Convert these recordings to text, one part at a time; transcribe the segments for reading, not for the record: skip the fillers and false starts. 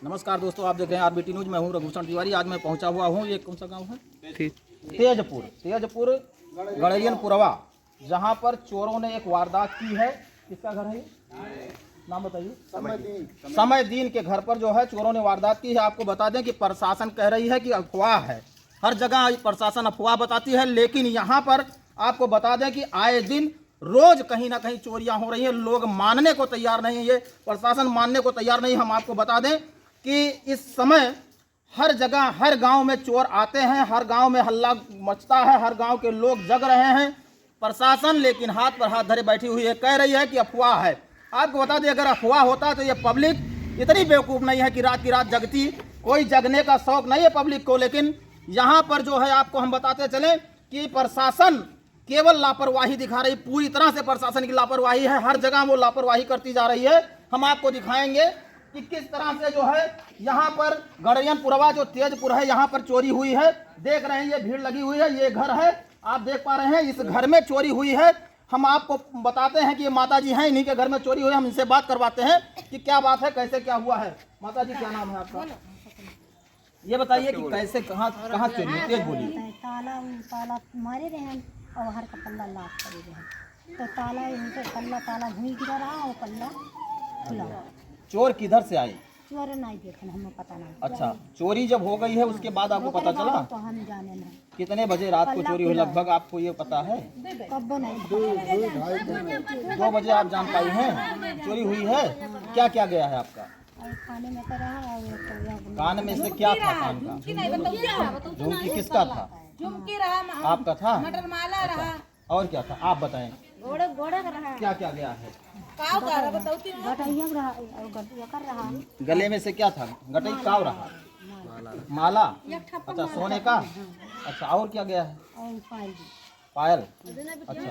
नमस्कार दोस्तों, आप देख रहे हैं आरबीटी न्यूज। मैं हूं रघुभूषण तिवारी। आज मैं पहुंचा हुआ हूं, ये कौन सा गांव है? तेजपुर गड़रियनपुरवा, जहां पर चोरों ने एक वारदात की है। किसका घर है ये? नाम बताइए। समयदीन के घर पर जो है चोरों ने वारदात की है। आपको बता दें कि प्रशासन कह रही है कि अफवाह है। हर जगह प्रशासन अफवाह बताती है, लेकिन यहाँ पर आपको बता दें कि आए दिन रोज कहीं ना कहीं चोरियां हो रही हैं। लोग मानने को तैयार नहीं है, ये प्रशासन मानने को तैयार नहीं। हम आपको बता दें कि इस समय हर जगह हर गांव में चोर आते हैं, हर गांव में हल्ला मचता है, हर गांव के लोग जग रहे हैं। प्रशासन लेकिन हाथ पर हाथ धरे बैठी हुई है, कह रही है कि अफवाह है। आपको बता दें, अगर अफवाह होता तो ये पब्लिक इतनी बेवकूफ़ नहीं है कि रात की रात जगती। कोई जगने का शौक नहीं है पब्लिक को। लेकिन यहाँ पर जो है आपको हम बताते चलें कि प्रशासन केवल लापरवाही दिखा रही, पूरी तरह से प्रशासन की लापरवाही है। हर जगह वो लापरवाही करती जा रही है। हम आपको दिखाएंगे कि किस तरह से जो है यहाँ पर गड़रियनपुरवा जो तेजपुर है, यहाँ पर चोरी हुई है। देख रहे हैं ये भीड़ लगी हुई है, ये घर है, आप देख पा रहे हैं। इस घर में चोरी हुई है। हम आपको बताते हैं कि ये माता जी हैं, इन्हीं के घर में चोरी हुई है। हम इनसे बात करवाते हैं कि क्या बात है, कैसे क्या हुआ है। माता जी, क्या नाम है आपका? ये बताइए कि कैसे कहाँ चोरी हुई, तेज बोलिए। ताला मारे रहे और हर का पल्ला लाख करे रहे, तो ताला भूमि गिरा रहा और पल्ला खुला। चोर किधर से आए? चोर नहीं देखे, हमें पता नहीं। अच्छा, चोरी जब हो गई है उसके बाद आपको पता चला? तो हम जाने नहीं। कितने बजे रात को चोरी हुई लगभग, आपको ये पता है? कब नहीं, 2 बजे आप जान पाई हैं चोरी हुई है। क्या क्या गया है आपका? खाने में तो रहा और कान में से क्या था? कान का झुमकी किसका था? झुमकी रहा, आपका था? मटर माला रहा, और क्या था आप बताएं? घोड़े का रहा, क्या क्या गया है? काव का रहा, बताओ तीन गटैया रहा और गटैया कर रहा। गले में से क्या था? गटई काव रहा, माला। अच्छा, सोने का। अच्छा, और क्या गया है? और पायल। अच्छा,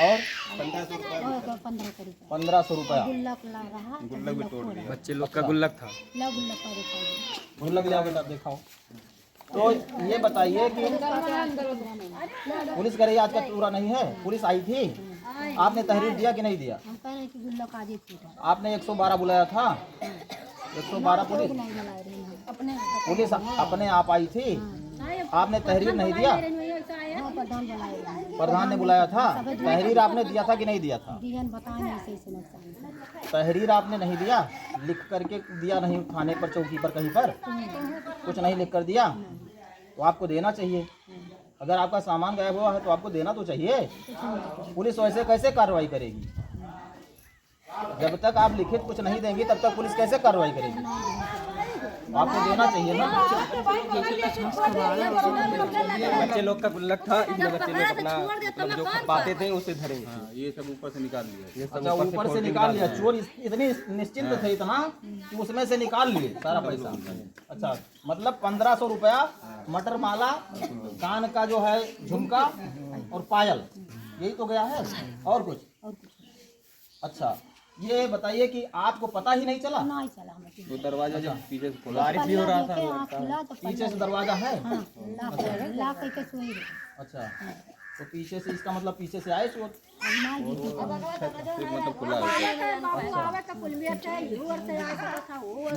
और 1500 रुपया। गुल्लक ला रहा, बच्चे लोग का गुल्लक था। गुल्लक लिया बेटा, दिखाओ। तो ये बताइए कि पुलिस कह रही है आज का पूरा नहीं है। पुलिस आई थी, आपने तहरीर दिया कि नहीं दिया? हम कह रहे हैं कि गुल्लक आज ही छूटा। आपने 112 बुलाया था? 112 पुलिस नहीं बुलाए रहे हैं, पुलिस अपने आप आई थी, आपने तहरीर नहीं दिया? हाँ, प्रधान बुलाए रहे हैं। प्रधान ने बुलाया था, तहरीर आपने दिया था कि नहीं दिया था? दिहन बताए ऐसे ऐसे नहीं चाहिए। तहरीर आपने नहीं दिया, लिख करके दिया नहीं थाने पर, चौकी पर, कहीं पर कुछ नहीं लिख कर दिया? तो आपको देना चाहिए। अगर आपका सामान गायब हुआ है तो आपको देना तो चाहिए। पुलिस वैसे कैसे कार्रवाई करेगी? जब तक आप लिखित कुछ नहीं देंगी तब तक पुलिस कैसे कार्रवाई करेगी? आपको देना चाहिए ना। बच्चे लोग का गुल्लक था, इसलिए बच्चे लोग अपना मतलब जो पाते थे उसे धरे। ये सब ऊपर से निकाल लिया। ये सब अच्छा, ऊपर से निकाल लिया। चोर इतनी निश्चिंत थे इतना कि उसमें से निकाल लिए सारा पैसा। अच्छा, मतलब 1500 रुपया, मटर माला, कान का जो है झुमका और पायल, यही तो गया है और कुछ? अच्छा, ये बताइए कि आपको पता ही नहीं चला? नहीं चला हमें। तो दरवाजा जब पीछे से खोला, बारिश भी हो रहा था। खुला तो पीछे से दरवाजा है? ला करके सोई रहे। अच्छा, तो पीछे से, इसका मतलब पीछे से आए चोर? मतलब खुला है।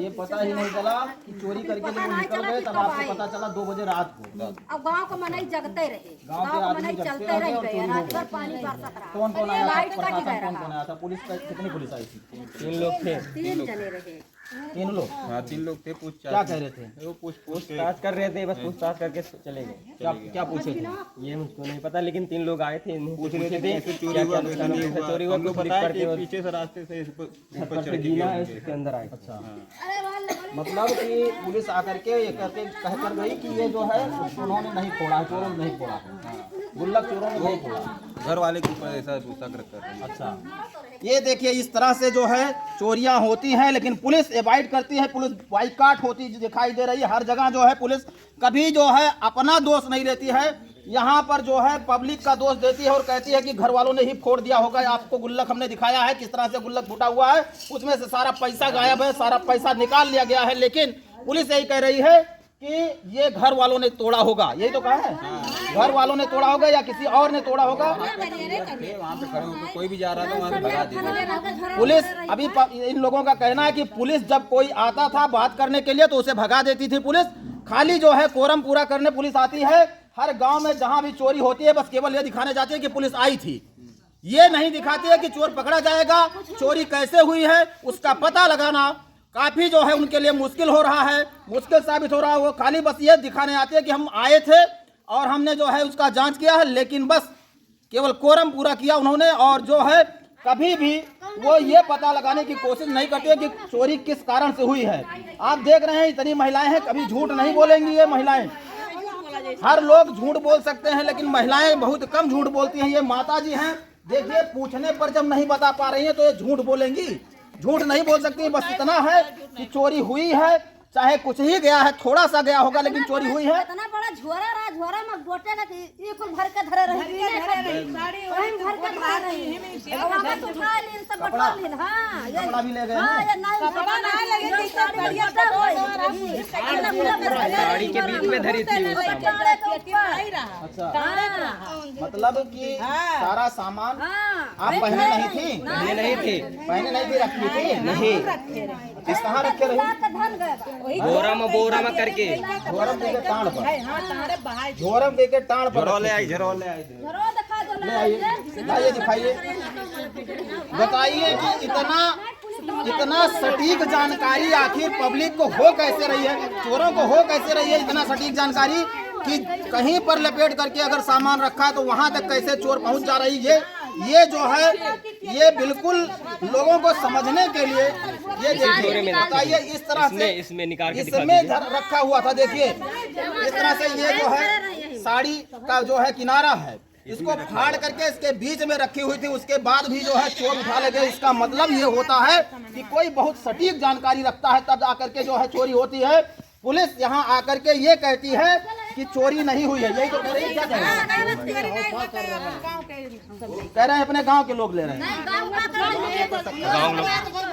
ये पता ही नहीं चला कि चोरी करके जब वो निकल गए तब आपको पता चला 2 बजे रात को। अब गांव के मनई जगते रहे, गांव के आदमी जगते रहे और चोरी हो गई। पानी बरसत रहा। कौन कौन आया था? प्रशासन कौन कौन आया था? पुलिस कितनी पुलिस आई थी? 3 लोग थे। 3 जने रहे। 3 लोग। हाँ, 3 लोग थे। क्या कह रहे थे? वो पूछताछ कर रहे थे, बस पूछताछ करके चले गए। क्या पूछे थे? ये मुझको नहीं पता, लेकिन 3 लोग आए थे, पूछ रहे थे कैसे चोरी क्या हुआ, क्या कैसे नहीं हुआ। चोरी हुआ, हम लोग कुछ बताया लिख कि करके पीछे से रास्ते से ऊपर चढ़ के जीना गए है, होंगे। इसके अंदर आए। अच्छा, मतलब कि पुलिस आकर के ये करके कह कर गई कि ये जो है उन्होंने नहीं फोड़ा, चोरों ने नहीं फोड़ा, गुल्लक चोरों ने नहीं फोड़ा। घर वाले के ऊपर ऐसा शक रखता है। अच्छा, ये देखिए इस तरह से जो है चोरियां होती हैं, लेकिन पुलिस एवॉइड करती है, पुलिस बाइकाट होती दिखाई दे रही है। हर जगह जो है पुलिस कभी जो है अपना दोष नहीं लेती है। यहाँ पर जो है पब्लिक का दोष देती है और कहती है कि घर वालों ने ही फोड़ दिया होगा। आपको गुल्लक हमने दिखाया है किस तरह से गुल्लक फूटा हुआ है, उसमें से सारा पैसा गायब है, सारा पैसा निकाल लिया गया है। लेकिन पुलिस यही कह रही है कि ये घर वालों ने तोड़ा होगा, यही तो कहा है, घर वालों ने तोड़ा होगा या किसी और ने तोड़ा होगा। वहाँ पे खड़े होकर कोई भी जा रहा था वहाँ से भगा दिया। पुलिस अभी इन लोगों का कहना है कि पुलिस जब कोई आता था बात करने के लिए तो उसे भगा देती थी पुलिस। खाली जो है कोरम पूरा करने पुलिस आती है। हर गांव में जहां भी चोरी होती है बस केवल ये दिखाने जाती है कि पुलिस आई थी, ये नहीं दिखाती है कि चोर पकड़ा जाएगा, चोरी कैसे हुई है उसका पता लगाना काफी जो है उनके लिए मुश्किल हो रहा है, मुश्किल साबित हो रहा है। वो खाली बस ये दिखाने आते हैं कि हम आए थे और हमने जो है उसका जांच किया है, लेकिन बस केवल कोरम पूरा किया उन्होंने। और जो है कभी भी वो ये पता लगाने की कोशिश नहीं करते कि चोरी किस कारण से हुई है। आप देख रहे हैं इतनी महिलाएं हैं, कभी झूठ नहीं बोलेंगी ये महिलाएं। हर लोग झूठ बोल सकते हैं लेकिन महिलाएं बहुत कम झूठ बोलती हैं। ये माता जी हैं, देखिए पूछने पर जब नहीं बता पा रही हैं तो ये झूठ बोलेंगी, झूठ नहीं बोल सकती। बस इतना है कि चोरी हुई है, चाहे कुछ ही गया है, थोड़ा सा गया होगा लेकिन चोरी हुई है। इतना बड़ा झोरा रहा, झोरा में गोटे ना ये कुल भर के धरे रही वहीं भर के धरे रही और वापस उठा ली सब बटवा ली। हां ये कपड़ा भी ले गए हां हैं। ये नहीं कपड़ा नहीं लगे कि सब बढ़िया सब होई गाड़ी के बीच में धरी थी उस समय। अच्छा, मतलब कि सारा सामान आप पहने नहीं थी, ये नहीं थे, पहने नहीं थी, रखी थी नहीं, इस कहाँ रखे रही, धन गए बोरा में करके झोरम दे के टाण पर, झोरम दे के टाण पर झरोले आई झरो दिखा दो ले आइए, लाइए दिखाइए, बताइए कि इतना सटीक जानकारी आखिर पब्लिक को हो कैसे रही है, चोरों को हो कैसे रही है इतना सटीक जानकारी कि कहीं पर लपेट करके अगर सामान रखा है तो वहां तक कैसे चोर पहुंच जा रही है। ये जो है ये बिल्कुल लोगों को समझने के लिए ये देखिए, बताइए इस तरह से इसमें निकाल के इसमें रखा हुआ था। देखिए इस तरह से ये जो है साड़ी का जो है किनारा है, इसको फाड़ करके इसके बीच में रखी हुई थी, उसके बाद भी जो है चोर उठा ले गए। इसका मतलब ये होता है कि कोई बहुत सटीक जानकारी रखता है तब आकर के जो है चोरी होती है। पुलिस यहाँ आकर के ये कहती है कि चोरी नहीं हुई है, यही तो कह रही है। क्या कह रहे हैं अपने गांव के लोग ले रहे हैं।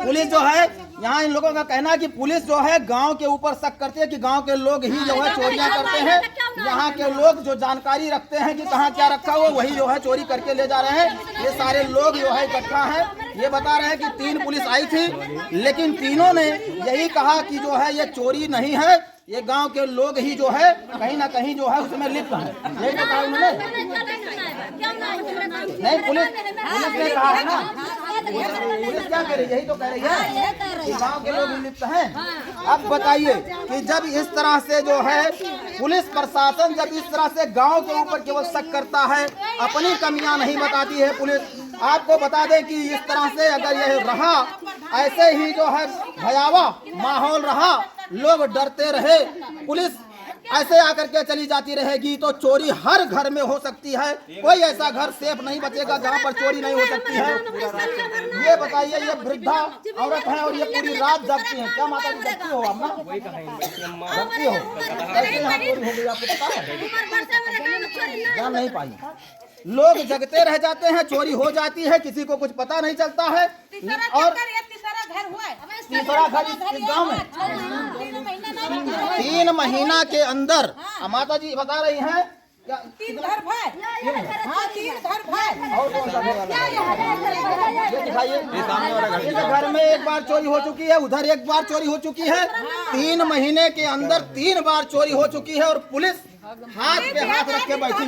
पुलिस जो है यहाँ इन लोगों का कहना है कि पुलिस जो है गांव के ऊपर शक करती है कि गांव के लोग ही जो है चोरियां करते हैं। यहाँ के लोग जो जानकारी रखते हैं कि कहाँ क्या रखा हुआ वही जो है चोरी करके ले जा रहे हैं। ये सारे लोग जो है इकट्ठा है। ये बता रहे हैं कि 3 पुलिस आई थी लेकिन तीनों ने यही कहा कि जो है ये चोरी नहीं है, ये गांव के लोग ही जो है कहीं ना कहीं जो है उसमें लिप्त है। यही तो कहा उन्होंने। नहीं पुलिस ने कहा है ना, पुलिस क्या कह रही है, यही तो कह रही है कि गांव के लोग ही लिप्त हैं। अब बताइए कि जब इस तरह से जो है पुलिस प्रशासन जब इस तरह से गांव के ऊपर केवल शक करता है, अपनी कमियां नहीं बताती है पुलिस। आपको बता दें कि इस तरह से अगर यह रहा, ऐसे ही जो है भयावह माहौल रहा, लोग डरते रहे, पुलिस ऐसे आकर के चली जाती रहेगी तो चोरी हर घर में हो सकती है। कोई ऐसा घर सेफ नहीं बचेगा जहाँ पर चोरी नहीं हो सकती है। ये बताइए, ये वृद्धा औरत है और ये पूरी रात जगती है। क्या माता जी जगती हो आप ना? जगती हो, कैसे यहाँ चोरी हो गई आपको पता है? जान नहीं पाई। लोग जगते रह जाते हैं, चोरी हो जाती है, किसी को कुछ पता नहीं चलता है। और तीसरा घर इस गाँव में 3 महीना के अंदर माता जी बता रही हैं 3 घर और कौन सा घर ये दिखाइए। इस घर में एक बार चोरी हो चुकी है, उधर एक बार चोरी हो चुकी है। 3 महीने के अंदर 3 बार चोरी हो चुकी है और पुलिस हाथ पे हाथ रख के बैठी,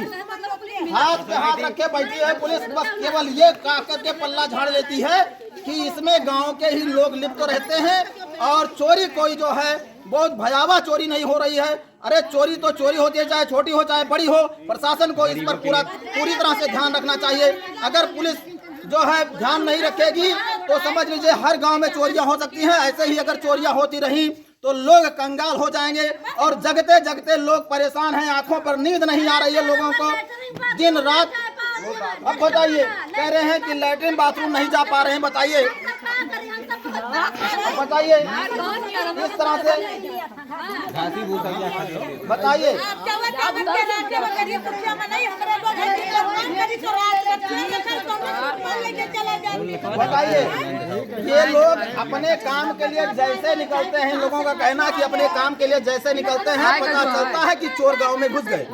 हाथ पे हाथ रखे बैठी है पुलिस। बस केवल ये काकर के पल्ला झाड़ लेती है कि इसमें गांव के ही लोग लिप्त रहते हैं और चोरी कोई जो है बहुत भयावह चोरी नहीं हो रही है। अरे चोरी तो चोरी होती है, चाहे छोटी हो चाहे बड़ी हो। प्रशासन को इस पर पूरी तरह से ध्यान रखना चाहिए। अगर पुलिस जो है ध्यान नहीं रखेगी तो समझ लीजिए हर गांव में चोरियां हो सकती हैं। ऐसे ही अगर चोरियां होती रही तो लोग कंगाल हो जाएंगे और जगते जगते लोग परेशान हैं। आंखों पर नींद नहीं आ रही है लोगों को दिन रात। अब बताइए, कह रहे हैं कि लैट्रिन बाथरूम नहीं जा पा रहे हैं। बताइए बताइए इस तरह से घासी भूसा क्या खाते हो? बताइए बताइए ये लोग अपने काम के लिए जैसे निकलते हैं, लोगों का कहना है कि अपने काम के लिए जैसे निकलते हैं, पता चलता है कि चोर गांव में घुस गए,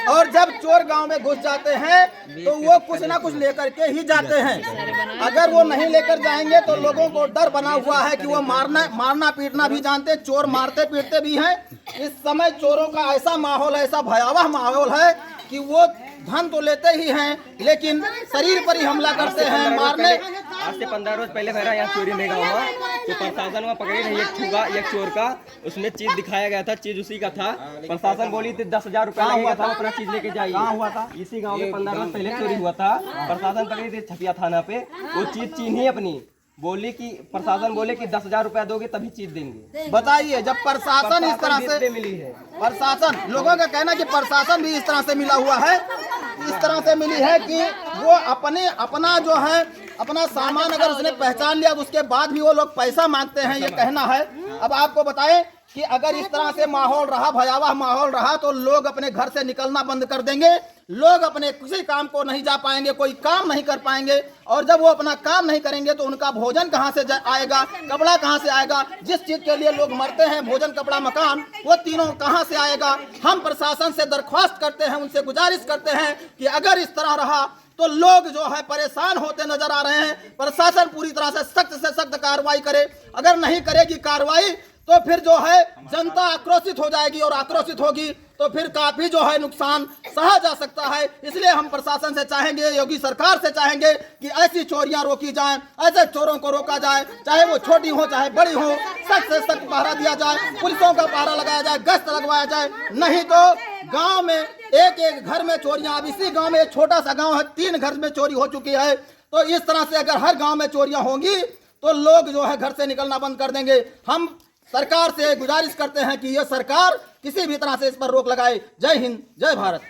और जब चोर गांव में घुस जाते हैं तो वो कुछ ना कुछ लेकर के ही जाते हैं। अगर वो नहीं लेकर जाएंगे तो लोगों को डर बना हुआ है कि वो मारना पीटना भी जानते, चोर मारते पीटते भी हैं। इस समय चोरों का ऐसा माहौल, ऐसा भयावह माहौल है कि वो धन तो लेते ही हैं लेकिन शरीर पर ही हमला करते हैं, मारने। आज से 15 रोज पहले मेरा यहाँ चोरी में हुआ, तो प्रशासन में पकड़ी नहीं, एक छुआ एक चोर का, उसमें चीज दिखाया गया था, चीज उसी का था। प्रशासन बोली थी 10,000 रुपया लगेगा था, अपना चीज लेके जाइए। कहाँ हुआ था? इसी गांव में 15 रोज पहले चोरी हुआ था। प्रशासन पकड़ी थी छपिया थाना पे, वो चीज चीनी अपनी बोली कि प्रशासन बोले कि 10,000 रुपया दोगे तभी चीज देंगे। बताइए जब प्रशासन इस तरह से मिली है, प्रशासन, लोगों का कहना है कि प्रशासन भी इस तरह से मिला हुआ है, इस तरह से मिली है कि वो अपना जो है अपना सामान अगर उसने पहचान लिया तो उसके बाद भी वो लोग पैसा मांगते हैं, ये कहना है। अब आपको बताएं कि अगर इस तरह से माहौल रहा, भयावह माहौल रहा, तो लोग अपने घर से निकलना बंद कर देंगे, लोग अपने किसी काम को नहीं जा पाएंगे, कोई काम नहीं कर पाएंगे, और जब वो अपना काम नहीं करेंगे तो उनका भोजन कहाँ से आएगा, कपड़ा कहाँ से आएगा। जिस चीज के लिए लोग मरते हैं, भोजन कपड़ा मकान, वो तीनों कहाँ से आएगा। हम प्रशासन से दरख्वास्त करते हैं, उनसे गुजारिश करते हैं कि अगर इस तरह रहा तो लोग जो है परेशान होते नजर आ रहे हैं। प्रशासन पूरी तरह से सख्त कार्रवाई करे, अगर नहीं करेगी कार्रवाई तो फिर जो है जनता आक्रोशित हो जाएगी, और आक्रोशित होगी तो फिर काफी जो है नुकसान सहा जा सकता है। इसलिए हम प्रशासन से चाहेंगे, योगी सरकार से चाहेंगे कि ऐसी चोरियां रोकी जाएं, ऐसे चोरों को रोका जाए, चाहे वो छोटी हो चाहे बड़ी हो, सख्त से सख्त पहरा दिया जाए, पुलिसों का पहरा लगाया जाए, गश्त लगवाया जाए। नहीं तो गांव में एक घर में चोरियां, अब इसी गांव में एक छोटा सा गांव है, 3 घर में चोरी हो चुकी है। तो इस तरह से अगर हर गांव में चोरियां होंगी तो लोग जो है घर से निकलना बंद कर देंगे। हम सरकार से गुजारिश करते हैं कि यह सरकार किसी भी तरह से इस पर रोक लगाए। जय हिंद, जय भारत।